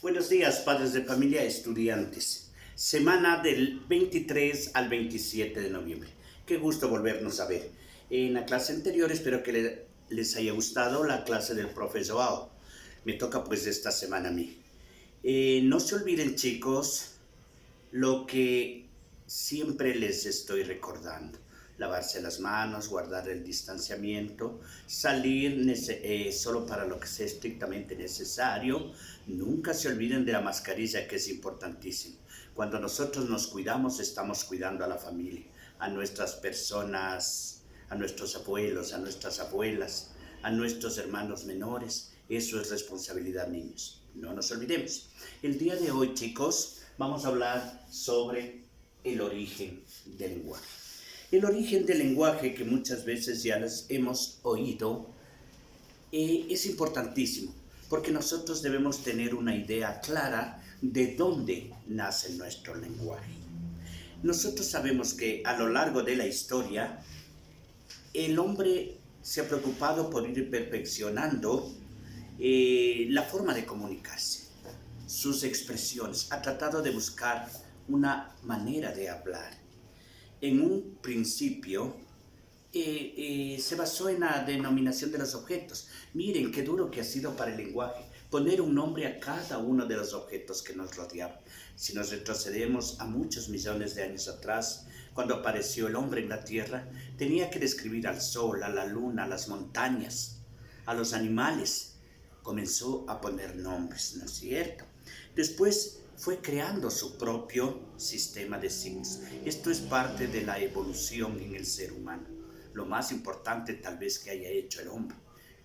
Buenos días, padres de familia, estudiantes. Semana del 23 al 27 de noviembre. Qué gusto volvernos a ver. En la clase anterior espero que les haya gustado la clase del profesor Joao. Me toca pues esta semana a mí. No se olviden, chicos, lo que siempre les estoy recordando: lavarse las manos, guardar el distanciamiento, salir solo para lo que sea estrictamente necesario. Nunca se olviden de la mascarilla, que es importantísimo. Cuando nosotros nos cuidamos, estamos cuidando a la familia, a nuestras personas, a nuestros abuelos, a nuestras abuelas, a nuestros hermanos menores. Eso es responsabilidad, niños. No nos olvidemos. El día de hoy, chicos, vamos a hablar sobre el origen del lenguaje. El origen del lenguaje, que muchas veces ya les hemos oído, es importantísimo, porque nosotros debemos tener una idea clara de dónde nace nuestro lenguaje. Nosotros sabemos que a lo largo de la historia, el hombre se ha preocupado por ir perfeccionando la forma de comunicarse, sus expresiones, ha tratado de buscar una manera de hablar. En un principio se basó en la denominación de los objetos. Miren qué duro que ha sido para el lenguaje poner un nombre a cada uno de los objetos que nos rodeaban. Si nos retrocedemos a muchos millones de años atrás, cuando apareció el hombre en la tierra, tenía que describir al sol, a la luna, a las montañas, a los animales. Comenzó a poner nombres, ¿no es cierto? Después fue creando su propio sistema de signos. Esto es parte de la evolución en el ser humano. Lo más importante tal vez que haya hecho el hombre: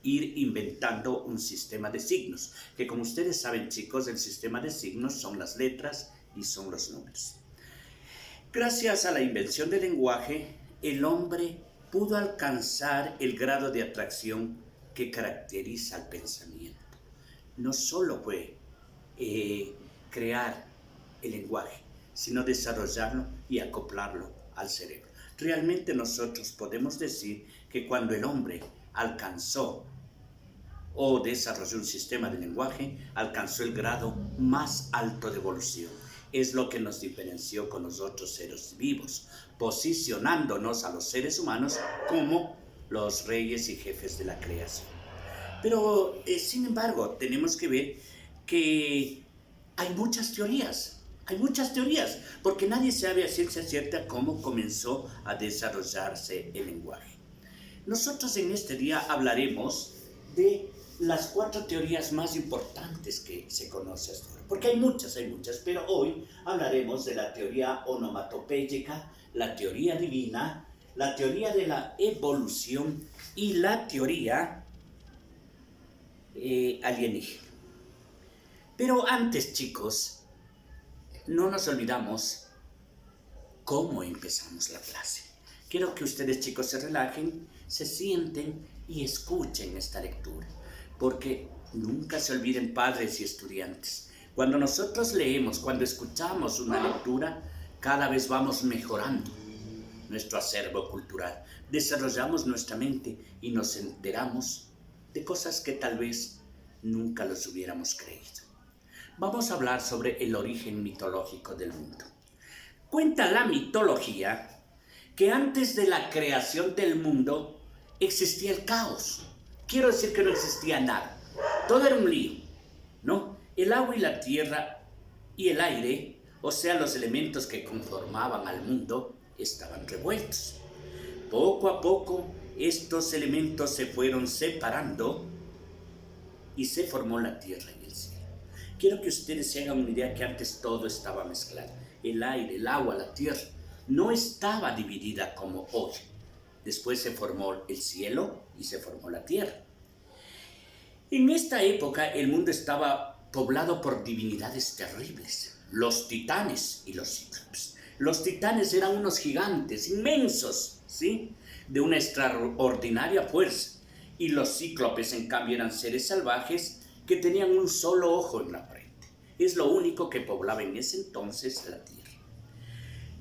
ir inventando un sistema de signos, que como ustedes saben, chicos, el sistema de signos son las letras y son los números. Gracias a la invención del lenguaje, el hombre pudo alcanzar el grado de atracción que caracteriza al pensamiento. No solo fue crear el lenguaje, sino desarrollarlo y acoplarlo al cerebro. Realmente nosotros podemos decir que cuando el hombre alcanzó o desarrolló un sistema de lenguaje, alcanzó el grado más alto de evolución. Es lo que nos diferenció con los otros seres vivos, posicionándonos a los seres humanos como los reyes y jefes de la creación. Pero, sin embargo, tenemos que ver que hay muchas teorías, porque nadie sabe a ciencia cierta cómo comenzó a desarrollarse el lenguaje. Nosotros en este día hablaremos de las 4 teorías más importantes que se conocen hasta ahora, porque hay muchas, pero hoy hablaremos de la teoría onomatopéyica, la teoría divina, la teoría de la evolución y la teoría alienígena. Pero antes, chicos, no nos olvidamos cómo empezamos la clase. Quiero que ustedes, chicos, se relajen, se sienten y escuchen esta lectura, porque nunca se olviden, padres y estudiantes, cuando nosotros leemos, cuando escuchamos una lectura, cada vez vamos mejorando nuestro acervo cultural, desarrollamos nuestra mente y nos enteramos de cosas que tal vez nunca los hubiéramos creído. Vamos a hablar sobre el origen mitológico del mundo. Cuenta la mitología que antes de la creación del mundo existía el caos. Quiero decir que no existía nada. Todo era un lío, ¿no? El agua y la tierra y el aire, o sea, los elementos que conformaban al mundo, estaban revueltos. Poco a poco, estos elementos se fueron separando y se formó la tierra y el cielo. Quiero que ustedes se hagan una idea que antes todo estaba mezclado. El aire, el agua, la tierra no estaba dividida como hoy. Después se formó el cielo y se formó la tierra. En esta época el mundo estaba poblado por divinidades terribles: los titanes y los cíclopes. Los titanes eran unos gigantes inmensos, ¿sí?, de una extraordinaria fuerza, y los cíclopes, en cambio, eran seres salvajes que tenían un solo ojo en la frente. Es lo único que poblaba en ese entonces la tierra.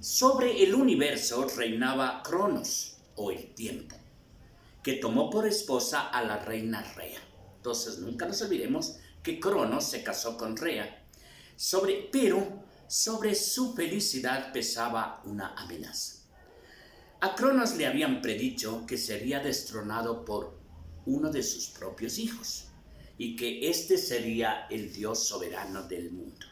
Sobre el universo reinaba Cronos, o el tiempo, que tomó por esposa a la reina Rea. Entonces nunca nos olvidemos que Cronos se casó con Rea, Pero sobre su felicidad pesaba una amenaza. A Cronos le habían predicho que sería destronado por uno de sus propios hijos y que éste sería el dios soberano del mundo.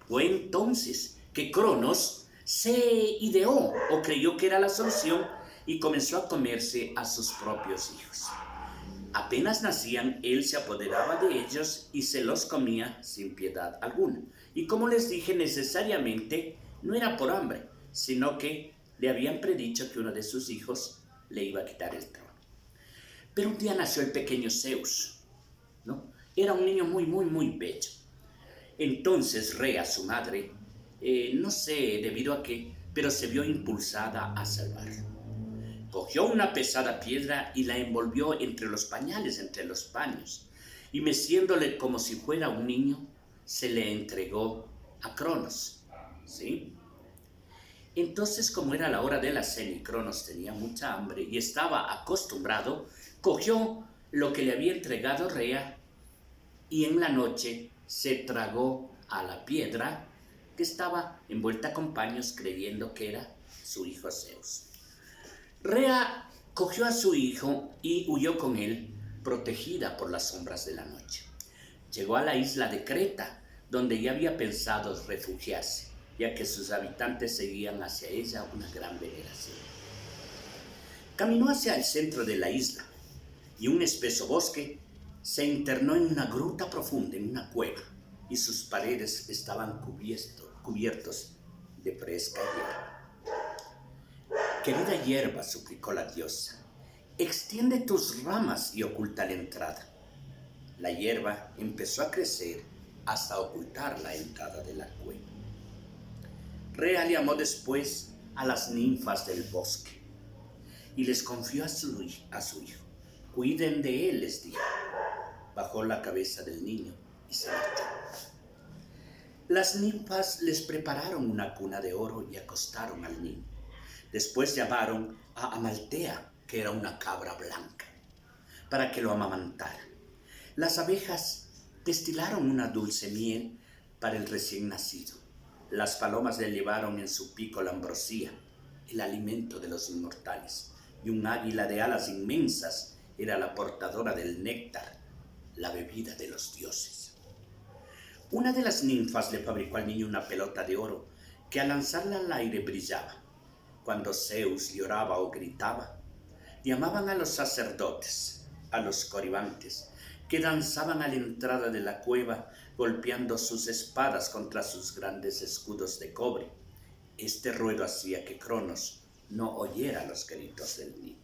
Fue entonces que Cronos se ideó o creyó que era la solución y comenzó a comerse a sus propios hijos. Apenas nacían, él se apoderaba de ellos y se los comía sin piedad alguna. Y como les dije, necesariamente no era por hambre, sino que le habían predicho que uno de sus hijos le iba a quitar el trono. Pero un día nació el pequeño Zeus, ¿no? Era un niño muy bello. Entonces Rea, su madre, no sé debido a qué, pero se vio impulsada a salvarlo. Cogió una pesada piedra y la envolvió entre los pañales, entre los paños, y meciéndole como si fuera un niño, se le entregó a Cronos, ¿sí? Entonces, como era la hora de la cena y Cronos tenía mucha hambre y estaba acostumbrado, cogió lo que le había entregado Rea y en la noche se tragó a la piedra que estaba envuelta con paños, creyendo que era su hijo Zeus. Rea cogió a su hijo y huyó con él, protegida por las sombras de la noche. Llegó a la isla de Creta, donde ya había pensado refugiarse, ya que sus habitantes seguían hacia ella una gran veneración. Caminó hacia el centro de la isla y un espeso bosque se internó en una gruta profunda, en una cueva, y sus paredes estaban cubiertos de fresca hierba. Querida hierba, suplicó la diosa, extiende tus ramas y oculta la entrada. La hierba empezó a crecer hasta ocultar la entrada de la cueva. Rea llamó después a las ninfas del bosque y les confió a su hijo. Cuiden de él, les dijo. Bajó la cabeza del niño y se marchó. Las ninfas les prepararon una cuna de oro y acostaron al niño. Después llamaron a Amaltea, que era una cabra blanca, para que lo amamantara. Las abejas destilaron una dulce miel para el recién nacido. Las palomas le llevaron en su pico la ambrosía, el alimento de los inmortales, y un águila de alas inmensas era la portadora del néctar, la bebida de los dioses. Una de las ninfas le fabricó al niño una pelota de oro que al lanzarla al aire brillaba. Cuando Zeus lloraba o gritaba, llamaban a los sacerdotes, a los coribantes, que danzaban a la entrada de la cueva golpeando sus espadas contra sus grandes escudos de cobre. Este ruido hacía que Cronos no oyera los gritos del niño.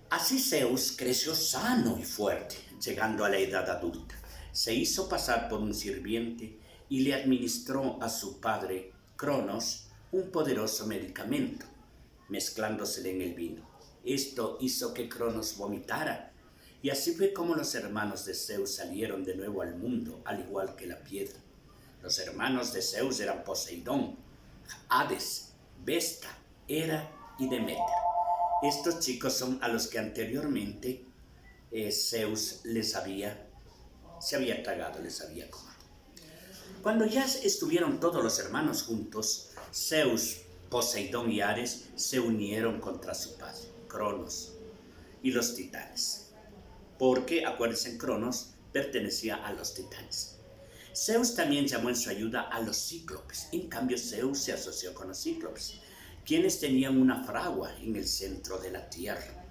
Así Zeus creció sano y fuerte, llegando a la edad adulta. Se hizo pasar por un sirviente y le administró a su padre Cronos un poderoso medicamento, mezclándosele en el vino. Esto hizo que Cronos vomitara, y así fue como los hermanos de Zeus salieron de nuevo al mundo, al igual que la piedra. Los hermanos de Zeus eran Poseidón, Hades, Vesta, Hera y Demeter. Estos chicos son a los que anteriormente Zeus se había tragado, les había comido. Cuando ya estuvieron todos los hermanos juntos, Zeus, Poseidón y Ares se unieron contra su padre, Cronos, y los titanes. Porque, acuérdense, Cronos pertenecía a los titanes. Zeus también llamó en su ayuda a los cíclopes. En cambio, Zeus se asoció con los cíclopes, quienes tenían una fragua en el centro de la tierra,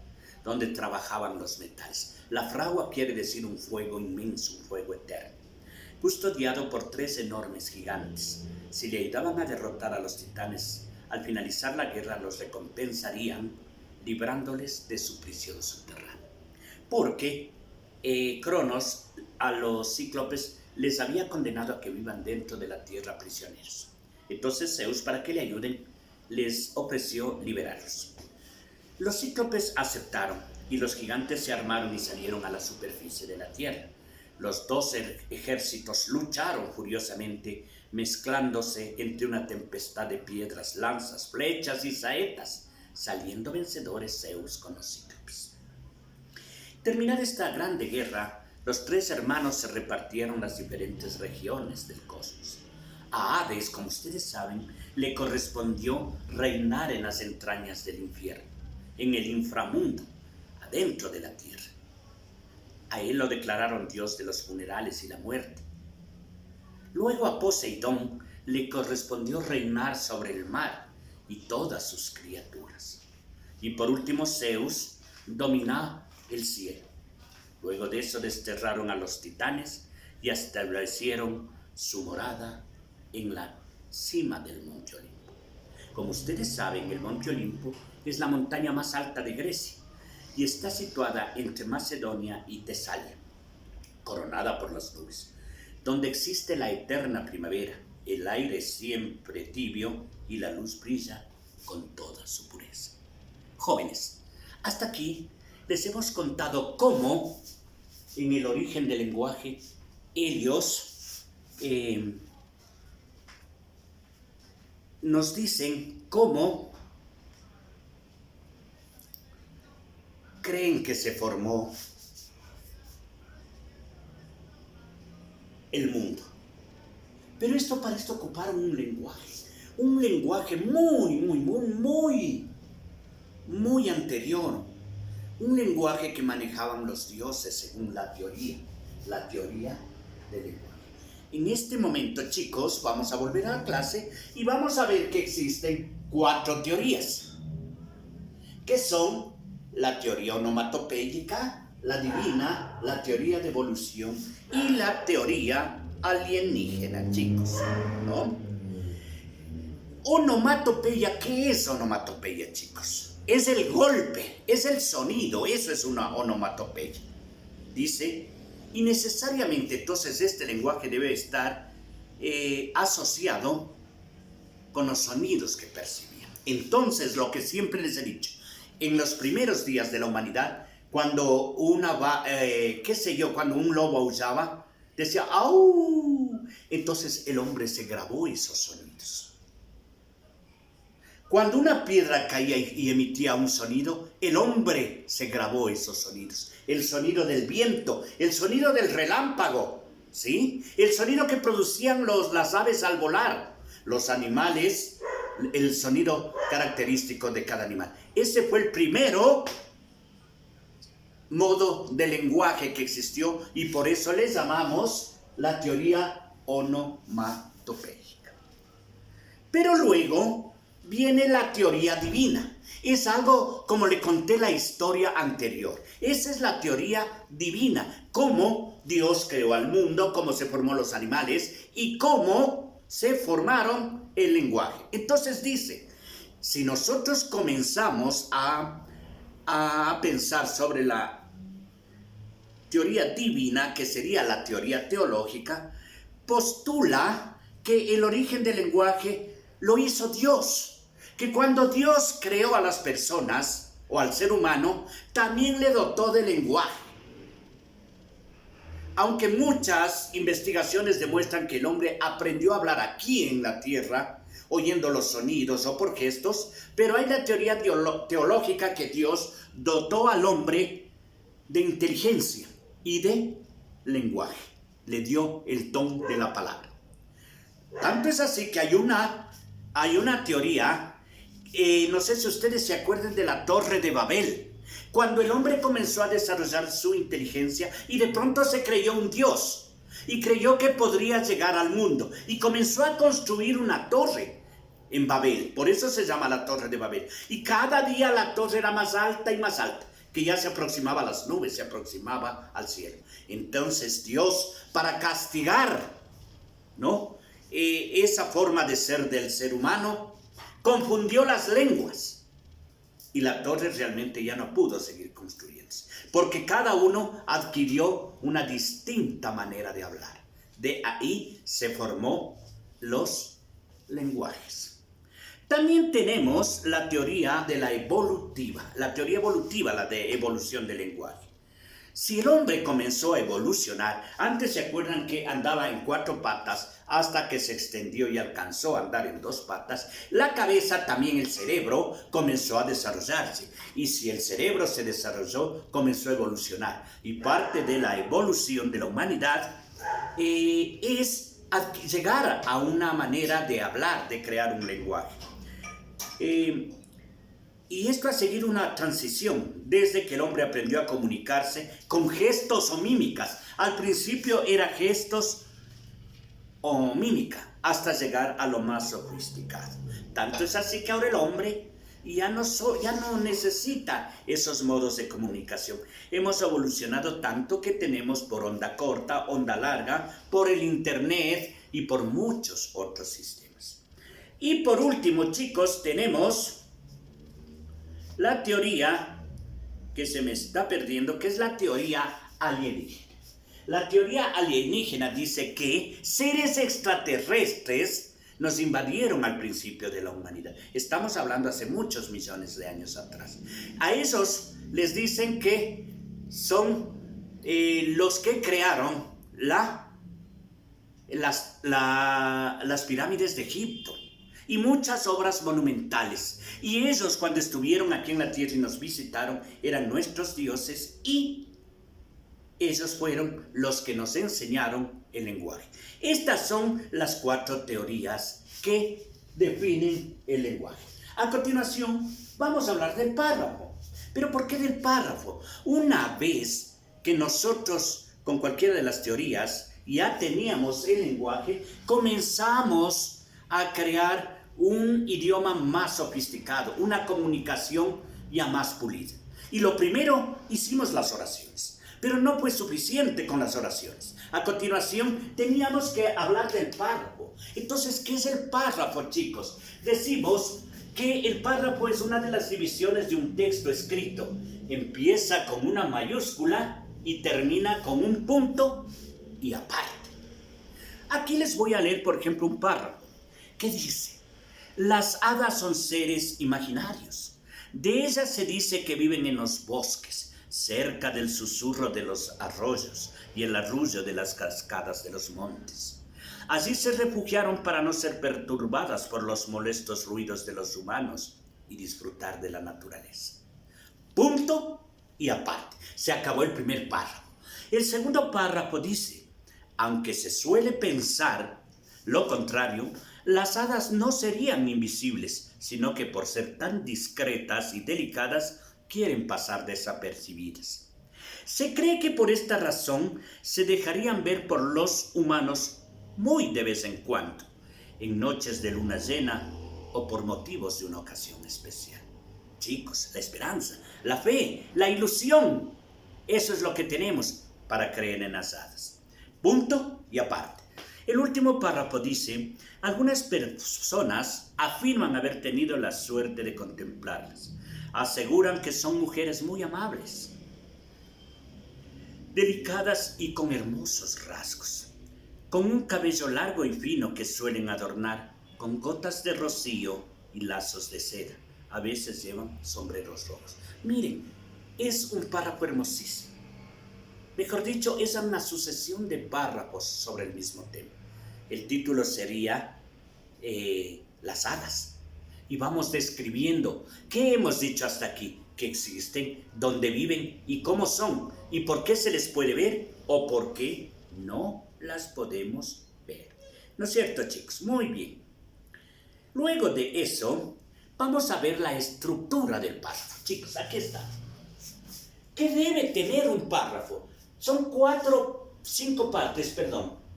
donde trabajaban los metales. La fragua quiere decir un fuego inmenso, un fuego eterno, custodiado por 3 enormes gigantes. Si le ayudaban a derrotar a los titanes, al finalizar la guerra los recompensarían, librándoles de su prisión subterránea. Porque Cronos a los cíclopes les había condenado a que vivan dentro de la tierra prisioneros. Entonces Zeus, para que le ayuden, les ofreció liberarlos. Los cíclopes aceptaron y los gigantes se armaron y salieron a la superficie de la tierra. Los 2 ejércitos lucharon furiosamente, mezclándose entre una tempestad de piedras, lanzas, flechas y saetas, saliendo vencedores Zeus con los cíclopes. Terminada esta grande guerra, Los tres hermanos se repartieron las diferentes regiones del cosmos. A Hades, como ustedes saben, le correspondió reinar en las entrañas del infierno, en el inframundo, adentro de la tierra. A él lo declararon Dios de los funerales y la muerte. Luego a Poseidón le correspondió reinar sobre el mar y todas sus criaturas. Y por último Zeus dominó el cielo. Luego de eso desterraron a los titanes y establecieron su morada en la cima del Monte Olimpo. Como ustedes saben, el Monte Olimpo es la montaña más alta de Grecia y está situada entre Macedonia y Tesalia, coronada por las nubes, donde existe la eterna primavera. El aire es siempre tibio y la luz brilla con toda su pureza. Jóvenes, hasta aquí les hemos contado cómo en el origen del lenguaje ellos nos dicen cómo creen que se formó el mundo. Pero para esto ocuparon un lenguaje muy anterior, un lenguaje que manejaban los dioses según la teoría del lenguaje. En este momento, chicos, vamos a volver a la clase y vamos a ver que existen 4 teorías, que son la teoría onomatopéyica, la divina, la teoría de evolución y la teoría alienígena, chicos, ¿no? Onomatopeya, ¿qué es onomatopeya, chicos? Es el golpe, es el sonido, eso es una onomatopeya. Dice, y necesariamente entonces este lenguaje debe estar asociado con los sonidos que percibían. Entonces, lo que siempre les he dicho, en los primeros días de la humanidad, cuando cuando un lobo aullaba, decía ¡au! Entonces el hombre se grabó esos sonidos. Cuando una piedra caía y emitía un sonido, el hombre se grabó esos sonidos. El sonido del viento, el sonido del relámpago, ¿sí? El sonido que producían las aves al volar, los animales, el sonido característico de cada animal. Ese fue el primero modo de lenguaje que existió y por eso le llamamos la teoría onomatopéyica. Pero luego viene la teoría divina. Es algo como le conté la historia anterior. Esa es la teoría divina. Cómo Dios creó al mundo, cómo se formó los animales y cómo se formaron el lenguaje. Entonces dice, si nosotros comenzamos a pensar sobre la teoría divina, que sería la teoría teológica, postula que el origen del lenguaje lo hizo Dios, que cuando Dios creó a las personas o al ser humano, también le dotó de lenguaje. Aunque muchas investigaciones demuestran que el hombre aprendió a hablar aquí en la tierra, oyendo los sonidos o por gestos, pero hay la teoría teológica que Dios dotó al hombre de inteligencia y de lenguaje. Le dio el don de la palabra. Tanto es así que hay una teoría, no sé si ustedes se acuerdan de la Torre de Babel, cuando el hombre comenzó a desarrollar su inteligencia y de pronto se creyó un Dios y creyó que podría llegar al mundo y comenzó a construir una torre en Babel. Por eso se llama la Torre de Babel. Y cada día la torre era más alta y más alta, que ya se aproximaba a las nubes, se aproximaba al cielo. Entonces Dios, para castigar, ¿no?, esa forma de ser del ser humano, confundió las lenguas. Y la torre realmente ya no pudo seguir construyéndose, porque cada uno adquirió una distinta manera de hablar. De ahí se formó los lenguajes. También tenemos la teoría de la evolutiva, la teoría evolutiva, la de evolución del lenguaje. Si el hombre comenzó a evolucionar, antes se acuerdan que andaba en 4 patas hasta que se extendió y alcanzó a andar en 2 patas, la cabeza, también el cerebro, comenzó a desarrollarse. Y si el cerebro se desarrolló, comenzó a evolucionar. Y parte de la evolución de la humanidad es llegar a una manera de hablar, de crear un lenguaje. Y esto ha seguido una transición desde que el hombre aprendió a comunicarse con gestos o mímicas. Al principio era gestos o mímica, hasta llegar a lo más sofisticado. Tanto es así que ahora el hombre ya no necesita esos modos de comunicación. Hemos evolucionado tanto que tenemos por onda corta, onda larga, por el internet y por muchos otros sistemas. Y por último, chicos, tenemos la teoría que se me está perdiendo, que es la teoría alienígena. La teoría alienígena dice que seres extraterrestres nos invadieron al principio de la humanidad. Estamos hablando hace muchos millones de años atrás. A esos les dicen que son los que crearon las pirámides de Egipto y muchas obras monumentales. Y ellos, cuando estuvieron aquí en la tierra y nos visitaron, eran nuestros dioses, y ellos fueron los que nos enseñaron el lenguaje. Estas son las 4 teorías que definen el lenguaje. A continuación, vamos a hablar del párrafo. ¿Pero por qué del párrafo? Una vez que nosotros, con cualquiera de las teorías, ya teníamos el lenguaje, comenzamos a crear un idioma más sofisticado, una comunicación ya más pulida. Y lo primero, hicimos las oraciones. Pero no fue suficiente con las oraciones. A continuación, teníamos que hablar del párrafo. Entonces, ¿qué es el párrafo, chicos? Decimos que el párrafo es una de las divisiones de un texto escrito. Empieza con una mayúscula y termina con un punto y aparte. Aquí les voy a leer, por ejemplo, un párrafo que dice: las hadas son seres imaginarios. De ellas se dice que viven en los bosques, cerca del susurro de los arroyos y el arrullo de las cascadas de los montes. Allí se refugiaron para no ser perturbadas por los molestos ruidos de los humanos y disfrutar de la naturaleza. Punto y aparte. Se acabó el primer párrafo. El segundo párrafo dice: aunque se suele pensar lo contrario, las hadas no serían invisibles, sino que por ser tan discretas y delicadas, quieren pasar desapercibidas. Se cree que por esta razón se dejarían ver por los humanos muy de vez en cuando, en noches de luna llena o por motivos de una ocasión especial. Chicos, la esperanza, la fe, la ilusión, eso es lo que tenemos para creer en las hadas. Punto y aparte. El último párrafo dice: algunas personas afirman haber tenido la suerte de contemplarlas. Aseguran que son mujeres muy amables, delicadas y con hermosos rasgos, con un cabello largo y fino que suelen adornar con gotas de rocío y lazos de seda. A veces llevan sombreros rojos. Miren, es un párrafo hermosísimo. Mejor dicho, es una sucesión de párrafos sobre el mismo tema. El título sería las hadas. Y vamos describiendo qué hemos dicho hasta aquí, que existen, dónde viven y cómo son, y por qué se les puede ver o por qué no las podemos ver. ¿No es cierto, chicos? Muy bien. Luego de eso, vamos a ver la estructura del párrafo. Chicos, aquí está. ¿Qué debe tener un párrafo? Son 5 partes,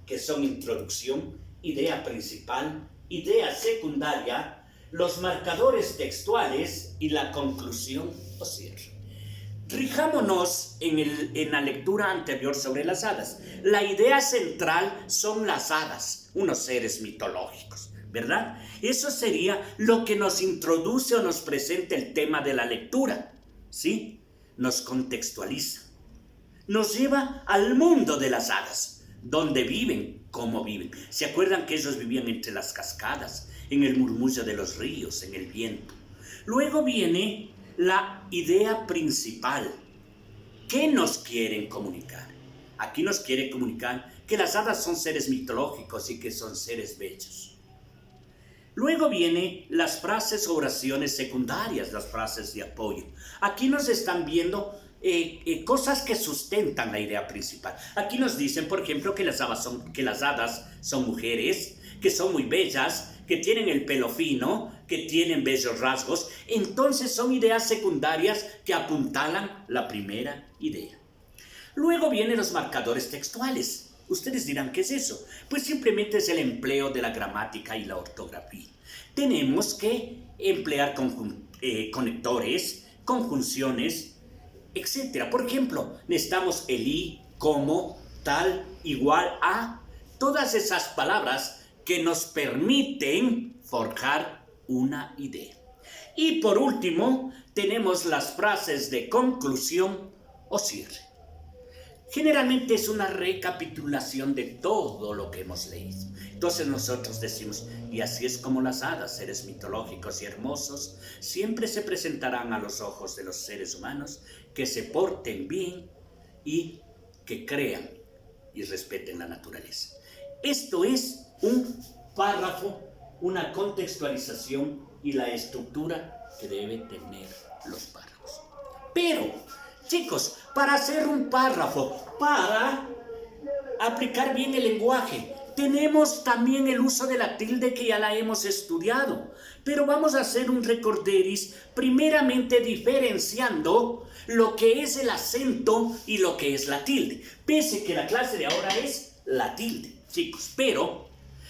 que son introducción, idea principal, idea secundaria, los marcadores textuales y la conclusión o cierre. Rijámonos en la lectura anterior sobre las hadas. La idea central son las hadas, unos seres mitológicos, ¿verdad? Eso sería lo que nos introduce o nos presenta el tema de la lectura, ¿sí? Nos contextualiza. Nos lleva al mundo de las hadas, donde viven, cómo viven. ¿Se acuerdan que ellos vivían entre las cascadas, en el murmullo de los ríos, en el viento? Luego viene la idea principal. ¿qué nos quieren comunicar? Aquí nos quiere comunicar que las hadas son seres mitológicos y que son seres bellos. Luego vienen las frases o oraciones secundarias, las frases de apoyo. Aquí nos están viendo cosas que sustentan la idea principal. Aquí nos dicen, por ejemplo, que las hadas son mujeres, que son muy bellas, que tienen el pelo fino, que tienen bellos rasgos. Entonces son ideas secundarias que apuntalan la primera idea. Luego vienen los marcadores textuales. Ustedes dirán, ¿qué es eso? Pues simplemente es el empleo de la gramática y la ortografía. Tenemos que emplear conectores, conjunciones, etc. Por ejemplo, necesitamos el y, como, tal, igual a, todas esas palabras que nos permiten forjar una idea. Y por último, tenemos las frases de conclusión o cierre. Generalmente es una recapitulación de todo lo que hemos leído. Entonces nosotros decimos, y así es como las hadas, seres mitológicos y hermosos, siempre se presentarán a los ojos de los seres humanos que se porten bien y que crean y respeten la naturaleza. Esto es un párrafo, una contextualización y la estructura que deben tener los párrafos. Pero, chicos, para hacer un párrafo, para aplicar bien el lenguaje, tenemos también el uso de la tilde que ya la hemos estudiado. Pero vamos a hacer un recorderis, primeramente diferenciando lo que es el acento y lo que es la tilde. Pese que la clase de ahora es la tilde, chicos, pero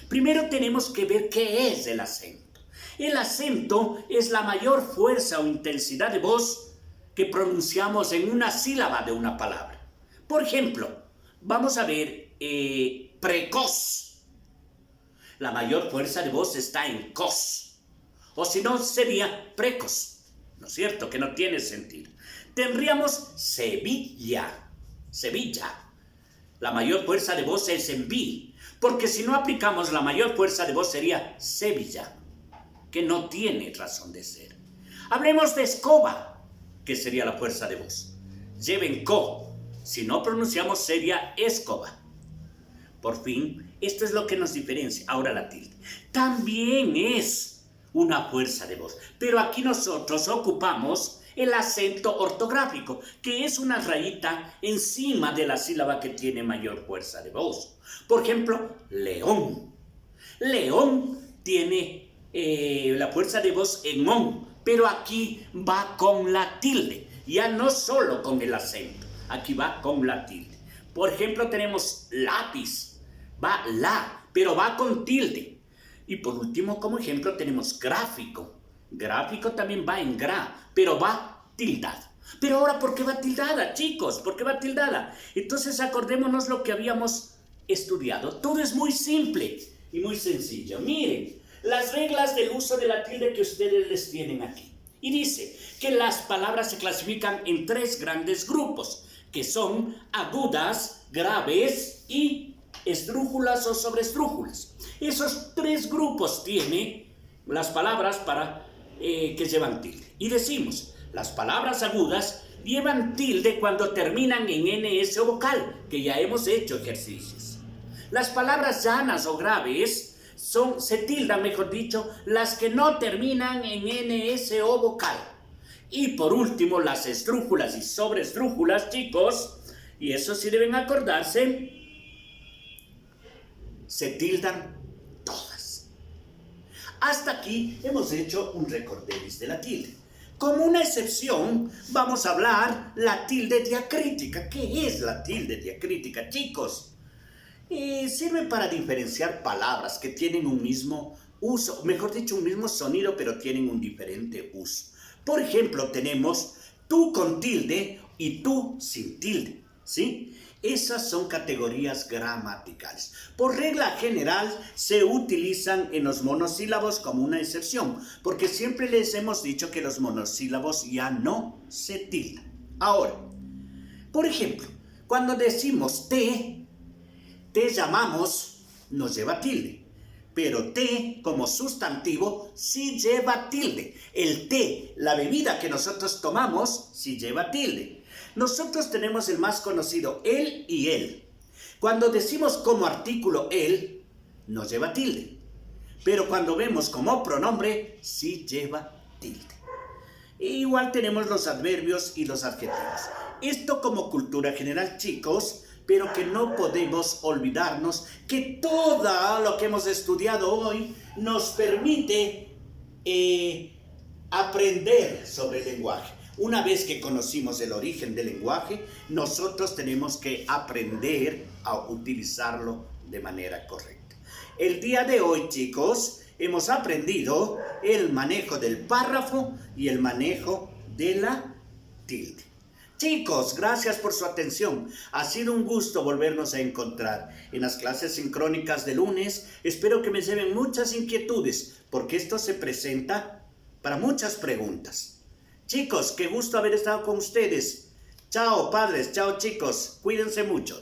primero tenemos que ver qué es el acento. El acento es la mayor fuerza o intensidad de voz que pronunciamos en una sílaba de una palabra. Por ejemplo, vamos a ver precoz. La mayor fuerza de voz está en cos. O si no, sería precoz. ¿No es cierto? Que no tiene sentido. Tendríamos Sevilla. Sevilla. La mayor fuerza de voz es en vi. Porque si no aplicamos la mayor fuerza de voz sería Sevilla, que no tiene razón de ser. Hablemos de escoba, que sería la fuerza de voz. Lleven co. Si no pronunciamos sería escoba. Por fin, esto es lo que nos diferencia. Ahora la tilde. También es una fuerza de voz. Pero aquí nosotros ocupamos el acento ortográfico, que es una rayita encima de la sílaba que tiene mayor fuerza de voz. Por ejemplo, león. León tiene la fuerza de voz en on, pero aquí va con la tilde. Ya no solo con el acento, aquí va con la tilde. Por ejemplo, tenemos lápiz. Va la, pero va con tilde. Y por último, como ejemplo, tenemos gráfico. Gráfico también va en gra, pero va tildado. Pero ahora, ¿por qué va tildada, chicos? ¿Por qué va tildada? Entonces, acordémonos lo que habíamos estudiado. Todo es muy simple y muy sencillo. Miren, las reglas del uso de la tilde que ustedes les tienen aquí. Y dice que las palabras se clasifican en 3 grandes grupos, que son agudas, graves y esdrújulas o sobreesdrújulas. Esos 3 grupos tiene las palabras que llevan tilde. Y decimos, las palabras agudas llevan tilde cuando terminan en NS o vocal, que ya hemos hecho ejercicios. Las palabras llanas o graves se tildan, mejor dicho, las que no terminan en NS o vocal. Y por último, las esdrújulas y sobreesdrújulas, chicos, y eso sí deben acordarse, se tildan todas. Hasta aquí hemos hecho un recorderis de la tilde. Como una excepción, vamos a hablar la tilde diacrítica. ¿Qué es la tilde diacrítica, chicos? Sirve para diferenciar palabras que tienen un mismo uso, mejor dicho, un mismo sonido, pero tienen un diferente uso. Por ejemplo, tenemos tú con tilde y tú sin tilde, ¿sí? Esas son categorías gramaticales. Por regla general, se utilizan en los monosílabos como una excepción, porque siempre les hemos dicho que los monosílabos ya no se tildan. Ahora, por ejemplo, cuando decimos te llamamos, nos lleva tilde. Pero té como sustantivo sí lleva tilde. El té, la bebida que nosotros tomamos, sí lleva tilde. Nosotros tenemos el más conocido, él y él. Cuando decimos como artículo él, no lleva tilde. Pero cuando vemos como pronombre, sí lleva tilde. Igual tenemos los adverbios y los adjetivos. Esto como cultura general, chicos, pero que no podemos olvidarnos que todo lo que hemos estudiado hoy nos permite aprender sobre el lenguaje. Una vez que conocimos el origen del lenguaje, nosotros tenemos que aprender a utilizarlo de manera correcta. El día de hoy, chicos, hemos aprendido el manejo del párrafo y el manejo de la tilde. Chicos, gracias por su atención. Ha sido un gusto volvernos a encontrar en las clases sincrónicas de lunes. Espero que me lleven muchas inquietudes, porque esto se presenta para muchas preguntas. Chicos, qué gusto haber estado con ustedes. Chao, padres. Chao, chicos. Cuídense mucho.